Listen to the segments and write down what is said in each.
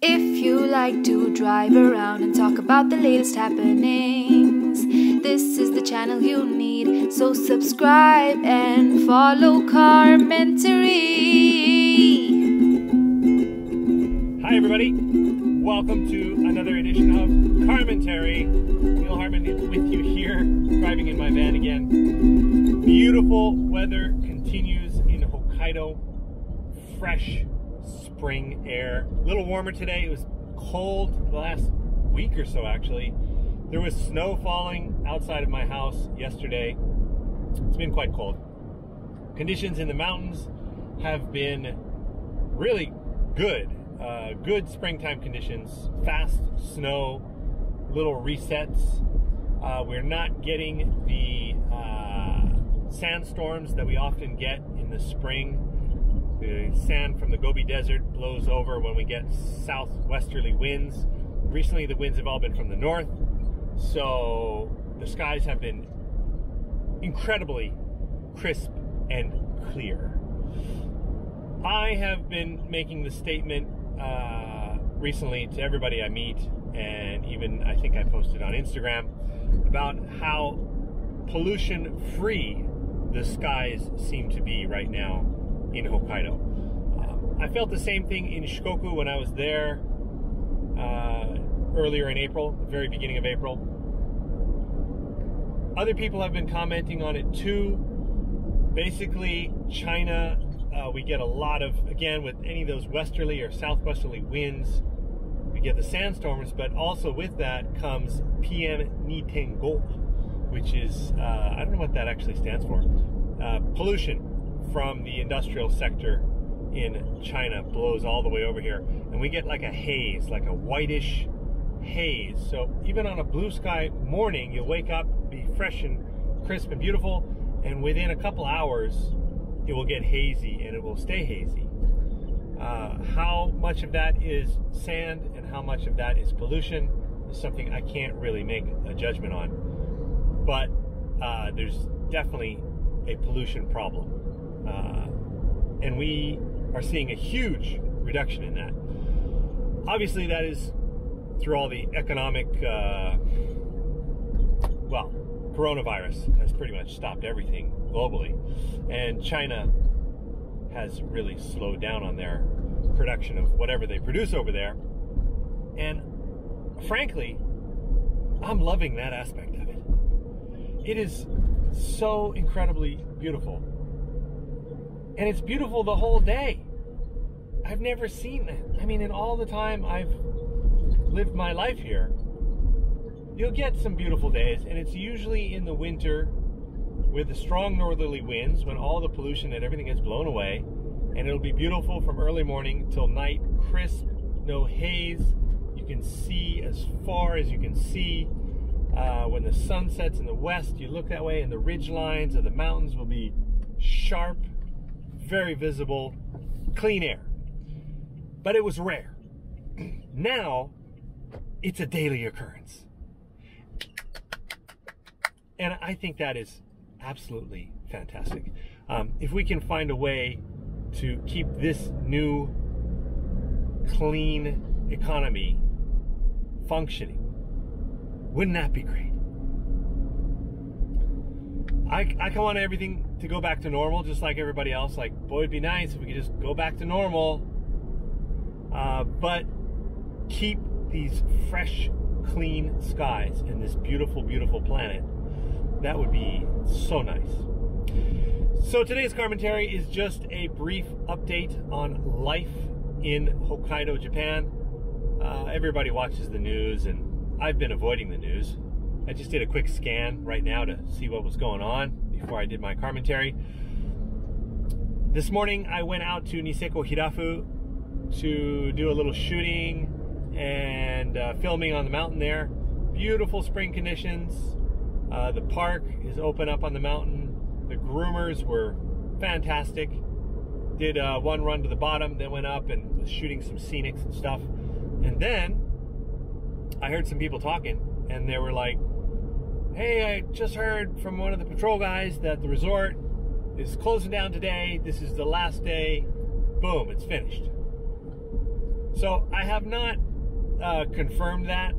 If you like to drive around and talk about the latest happenings, this is the channel you need. So subscribe and follow Carmentary. Hi everybody, welcome to another edition of Carmentary. Neil Hartmann is with you here, driving in my van again. Beautiful weather continues in Hokkaido. Fresh spring air. A little warmer today. It was cold the last week or so actually. There was snow falling outside of my house yesterday. It's been quite cold. Conditions in the mountains have been really good. Good springtime conditions. Fast snow, little resets. We're not getting the sandstorms that we often get in the spring. The sand from the Gobi Desert blows over when we get southwesterly winds. Recently the winds have all been from the north, so the skies have been incredibly crisp and clear. I have been making the statement recently to everybody I meet, and even I think I posted on Instagram, about how pollution-free the skies seem to be right now in Hokkaido. I felt the same thing in Shikoku when I was there earlier in April, the very beginning of April. Other people have been commenting on it too. Basically, China, we get a lot of, again, with any of those westerly or southwesterly winds, we get the sandstorms, but also with that comes PM2.5, which is, I don't know what that actually stands for. Pollution from the industrial sector in China blows all the way over here, and we get like a haze, like a whitish haze. So even on a blue sky morning, you'll wake up, be fresh and crisp and beautiful, and within a couple hours it will get hazy and it will stay hazy. How much of that is sand and how much of that is pollution is something I can't really make a judgment on, but there's definitely a pollution problem. And we are seeing a huge reduction in that. Obviously, that is through all the economic, well, coronavirus has pretty much stopped everything globally. And China has really slowed down on their production of whatever they produce over there. And frankly, I'm loving that aspect of it. It is so incredibly beautiful. And it's beautiful the whole day. I've never seen that. I mean, in all the time I've lived my life here, you'll get some beautiful days, and it's usually in the winter with the strong northerly winds when all the pollution and everything gets blown away, and it'll be beautiful from early morning till night, crisp, no haze. You can see as far as you can see. When the sun sets in the west, you look that way and the ridge lines of the mountains will be sharp, very visible, clean air. But it was rare. Now, it's a daily occurrence. And I think that is absolutely fantastic. If we can find a way to keep this new, clean economy functioning, wouldn't that be great? I want everything to go back to normal, just like everybody else. Like, boy, it'd be nice if we could just go back to normal. But keep these fresh, clean skies and this beautiful, beautiful planet. That would be so nice. So today's commentary is just a brief update on life in Hokkaido, Japan. Everybody watches the news, and I've been avoiding the news. I just did a quick scan right now to see what was going on before I did my commentary. This morning I went out to Niseko Hirafu to do a little shooting and filming on the mountain there. Beautiful spring conditions. The park is open up on the mountain. The groomers were fantastic. Did one run to the bottom, then went up and was shooting some scenics and stuff. And then I heard some people talking, and they were like, hey, I just heard from one of the patrol guys that the resort is closing down today. This is the last day. Boom, it's finished. So I have not confirmed that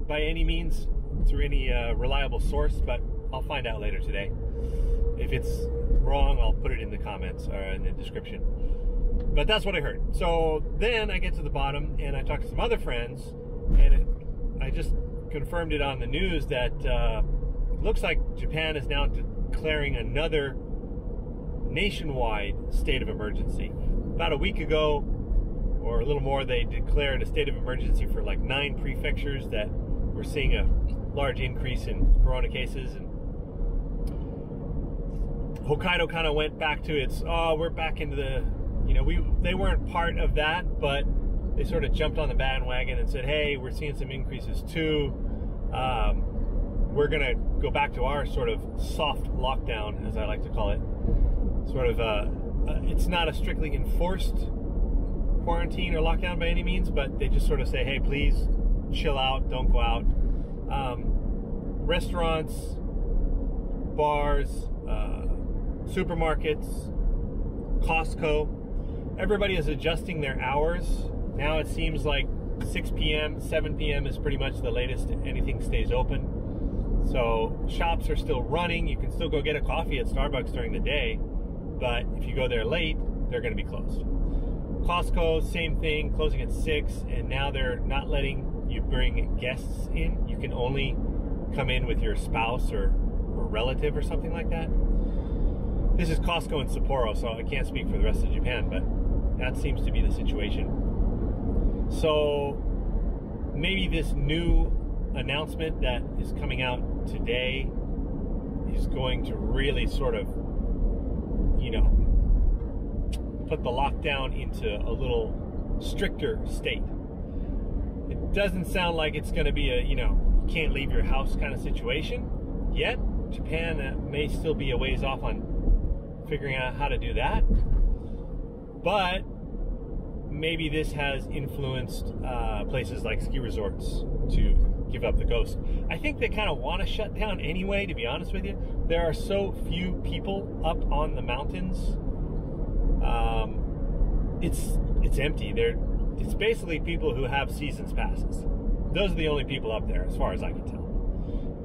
by any means through any reliable source, but I'll find out later today. If it's wrong, I'll put it in the comments or in the description. But that's what I heard. So then I get to the bottom and I talk to some other friends, and I just confirmed it on the news that looks like Japan is now declaring another nationwide state of emergency. About a week ago, or a little more, they declared a state of emergency for like 9 prefectures that were seeing a large increase in corona cases. And Hokkaido kind of went back to its, oh, we're back into the, you know, they weren't part of that, but they sort of jumped on the bandwagon and said, hey, we're seeing some increases too. We're going to go back to our sort of soft lockdown, as I like to call it. Sort of, it's not a strictly enforced quarantine or lockdown by any means, but they just sort of say, hey, please chill out, don't go out. Restaurants, bars, supermarkets, Costco, everybody is adjusting their hours. Now it seems like 6 p.m., 7 p.m. is pretty much the latest anything stays open. So shops are still running. You can still go get a coffee at Starbucks during the day, but if you go there late, they're going to be closed. Costco, same thing, closing at 6, and now they're not letting you bring guests in. You can only come in with your spouse or relative or something like that. This is Costco in Sapporo, so I can't speak for the rest of Japan, but that seems to be the situation. So maybe this new announcement that is coming out today is going to really sort of, you know, put the lockdown into a little stricter state. It doesn't sound like it's going to be a, you know, you can't leave your house kind of situation yet. Japan may still be a ways off on figuring out how to do that, but maybe this has influenced places like ski resorts to give up the ghost. I think they kind of want to shut down anyway, to be honest with you. There are so few people up on the mountains. It's empty. It's basically people who have seasons passes. Those are the only people up there, as far as I can tell.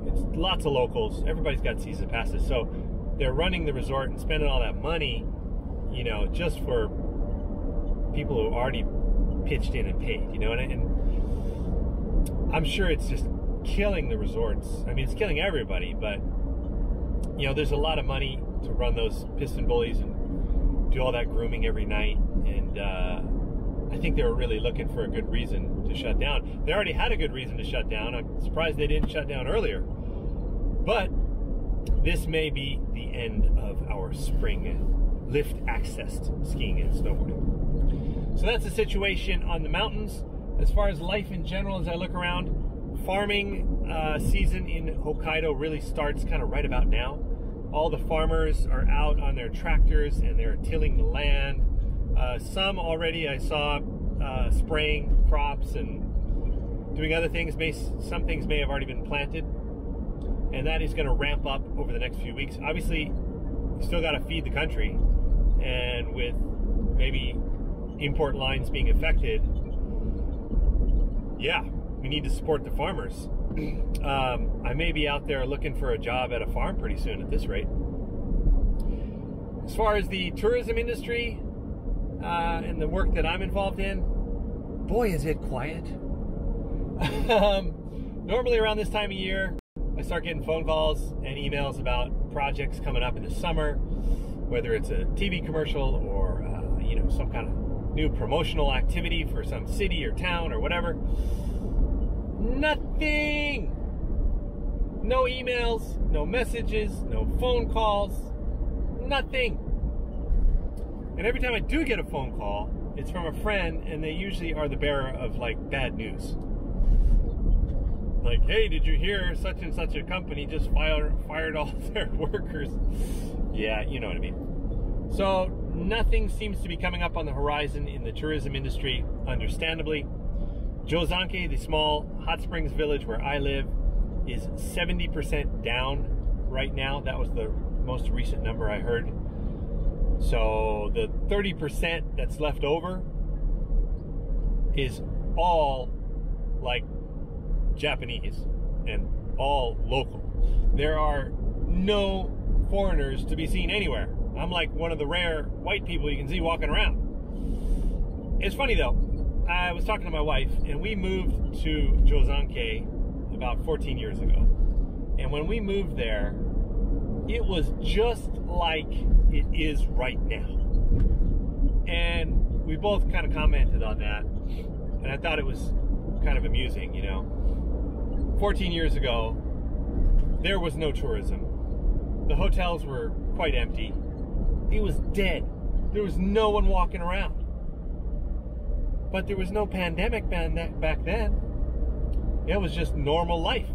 It's lots of locals. Everybody's got season passes, so they're running the resort and spending all that money, you know, just for people who already pitched in and paid, you know, and I'm sure it's just killing the resorts. I mean, it's killing everybody, but, you know, there's a lot of money to run those piston bullies and do all that grooming every night, and I think they were really looking for a good reason to shut down. They already had a good reason to shut down. I'm surprised they didn't shut down earlier, but this may be the end of our spring lift accessed skiing and snowboarding. So that's the situation on the mountains. As far as life in general, as I look around, farming season in Hokkaido really starts kind of right about now. All the farmers are out on their tractors and they're tilling the land. Some already I saw spraying crops and doing other things. Some things may have already been planted, and that is going to ramp up over the next few weeks. Obviously, you still got to feed the country, and with maybe import lines being affected, yeah, we need to support the farmers. I may be out there looking for a job at a farm pretty soon at this rate. As far as the tourism industry and the work that I'm involved in, boy, is it quiet. Normally around this time of year, I start getting phone calls and emails about projects coming up in the summer, whether it's a TV commercial or you know, some kind of new promotional activity for some city or town or whatever. Nothing. No emails, no messages, no phone calls, nothing. And every time I do get a phone call, it's from a friend, and they usually are the bearer of like bad news. Like, hey, did you hear such and such a company just fired all their workers? Yeah, you know what I mean. So nothing seems to be coming up on the horizon in the tourism industry, understandably. Jozanke, the small hot springs village where I live, is 70% down right now. That was the most recent number I heard. So the 30% that's left over is all like Japanese and all local. There are no foreigners to be seen anywhere. I'm like one of the rare white people you can see walking around. It's funny though, I was talking to my wife, and we moved to Josanke about 14 years ago. And when we moved there, it was just like it is right now. And we both kind of commented on that, and I thought it was kind of amusing, you know. 14 years ago, there was no tourism. The hotels were quite empty. It was dead. There was no one walking around. But there was no pandemic back then. It was just normal life.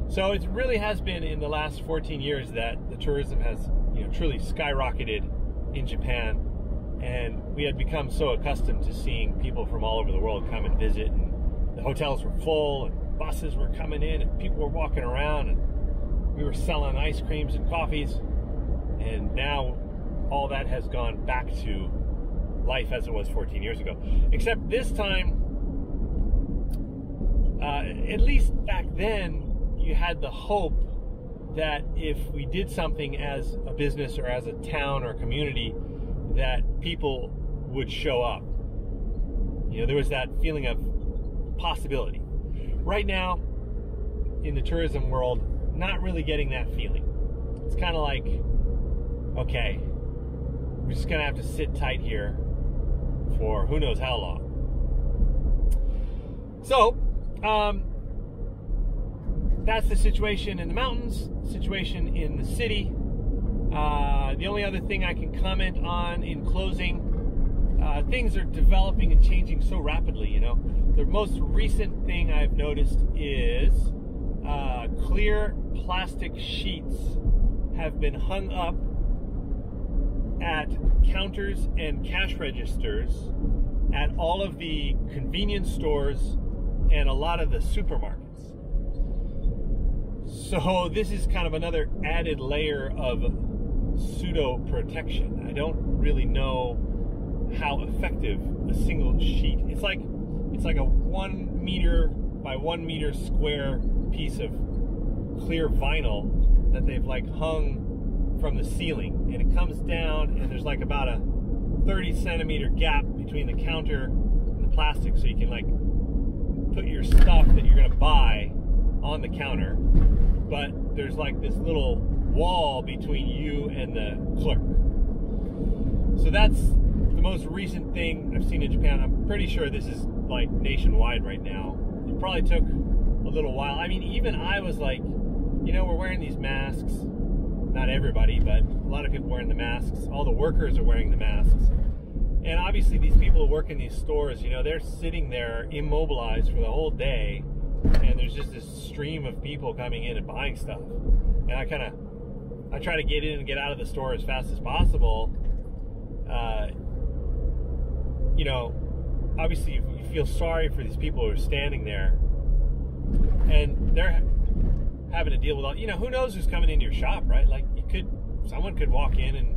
So it really has been in the last 14 years that the tourism has, you know, truly skyrocketed in Japan. And we had become so accustomed to seeing people from all over the world come and visit, and the hotels were full, and buses were coming in, and people were walking around, and we were selling ice creams and coffees. And now all that has gone back to life as it was 14 years ago. Except this time, at least back then, you had the hope that if we did something as a business or as a town or community, that people would show up. You know, there was that feeling of possibility. Right now, in the tourism world, not really getting that feeling. It's kind of like, okay, we're just gonna have to sit tight here for who knows how long. So, that's the situation in the mountains, situation in the city. The only other thing I can comment on in closing, things are developing and changing so rapidly, you know. The most recent thing I've noticed is clear plastic sheets have been hung up at counters and cash registers at all of the convenience stores and a lot of the supermarkets. So this is kind of another added layer of pseudo protection. I don't really know how effective a single sheet. It's like a 1 meter by 1 meter square piece of clear vinyl that they've like hung from the ceiling, and it comes down, and there's like about a 30 centimeter gap between the counter and the plastic, so you can like put your stuff that you're gonna buy on the counter, but there's like this little wall between you and the clerk. So that's the most recent thing I've seen in Japan. I'm pretty sure this is like nationwide right now. It probably took a little while. I mean, even I was like, you know, we're wearing these masks. Not everybody, but a lot of people wearing the masks. All the workers are wearing the masks. And obviously these people who work in these stores, you know, they're sitting there immobilized for the whole day, and there's just this stream of people coming in and buying stuff. And I try to get in and get out of the store as fast as possible. You know, obviously you feel sorry for these people who are standing there, and they're having to deal with all, you know, who knows who's coming into your shop, right? Like, someone could walk in and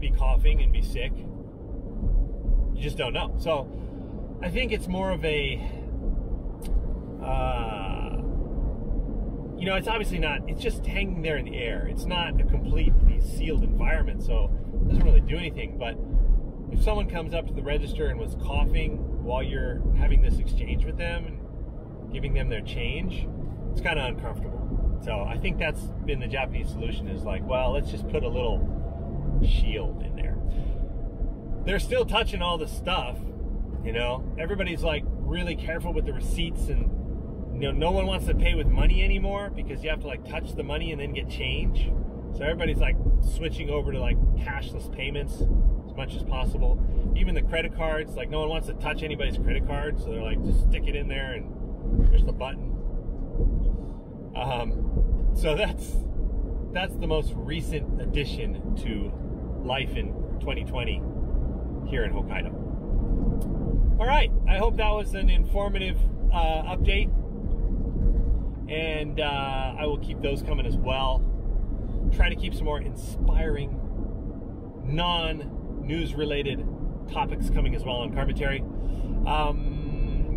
be coughing and be sick. You just don't know. So I think it's more of a, you know, it's obviously not, it's just hanging there in the air. It's not a completely sealed environment, so it doesn't really do anything. But if someone comes up to the register and was coughing while you're having this exchange with them and giving them their change, it's kind of uncomfortable. So I think that's been the Japanese solution, is like, well, let's just put a little shield in there. They're still touching all the stuff, you know. Everybody's like really careful with the receipts, and you know, no one wants to pay with money anymore because you have to like touch the money and then get change. So everybody's like switching over to like cashless payments as much as possible. Even the credit cards, like no one wants to touch anybody's credit card, so they're like, just stick it in there and there's the button. So that's the most recent addition to life in 2020 here in Hokkaido. All right, I hope that was an informative update, and I will keep those coming as well. Try to keep some more inspiring, non-news related topics coming as well on Carmentary.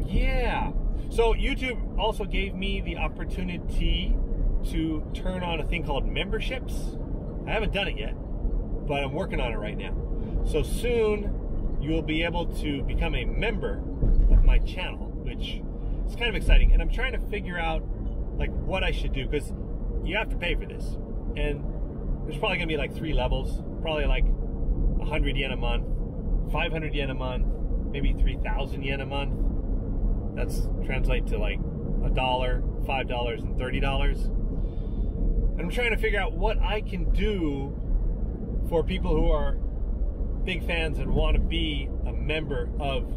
Yeah. So YouTube also gave me the opportunity to turn on a thing called memberships. I haven't done it yet, but I'm working on it right now. So soon you'll be able to become a member of my channel, which is kind of exciting. And I'm trying to figure out like what I should do, because you have to pay for this. And there's probably gonna be like 3 levels, probably like 100 yen a month, 500 yen a month, maybe 3,000 yen a month. That's translate to like $1, $5, and $30. And I'm trying to figure out what I can do for people who are big fans and want to be a member of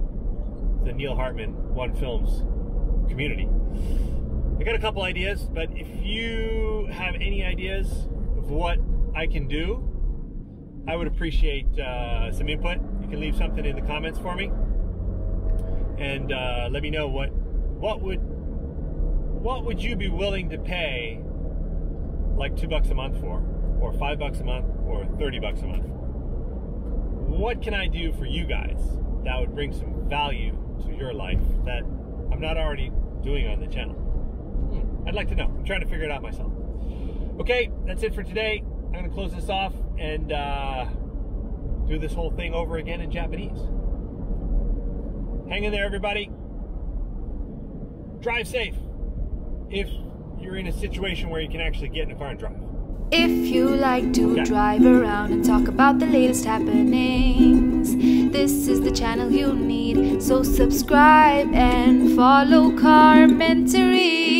the Neil Hartmann One Films community. I got a couple ideas, but if you have any ideas of what I can do, I would appreciate some input. You can leave something in the comments for me, and let me know what would you be willing to pay like $2 a month for, or $5 a month, or $30 a month for. What can I do for you guys that would bring some value to your life that I'm not already doing on the channel? I'd like to know. I'm trying to figure it out myself. Okay, that's it for today. I'm going to close this off and do this whole thing over again in Japanese. Hang in there, everybody. Drive safe if you're in a situation where you can actually get in a car and drive. If you like to drive around and talk about the latest happenings, this is the channel you need. So subscribe and follow Carmentary.